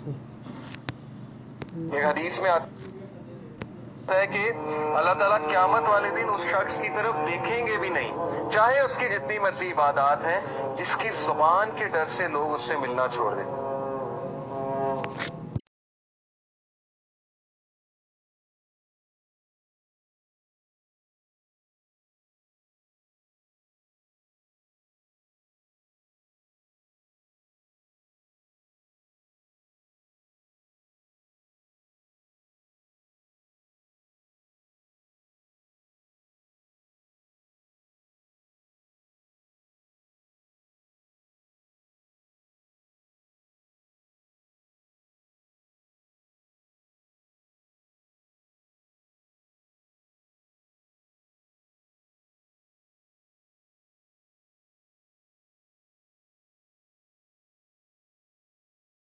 एक हदीस में आता है कि अल्लाह ताला क़यामत वाले दिन उस शख्स की तरफ देखेंगे भी नहीं, चाहे उसकी जितनी मर्जी इबादत है, जिसकी जुबान के डर से लोग उससे मिलना छोड़ दें।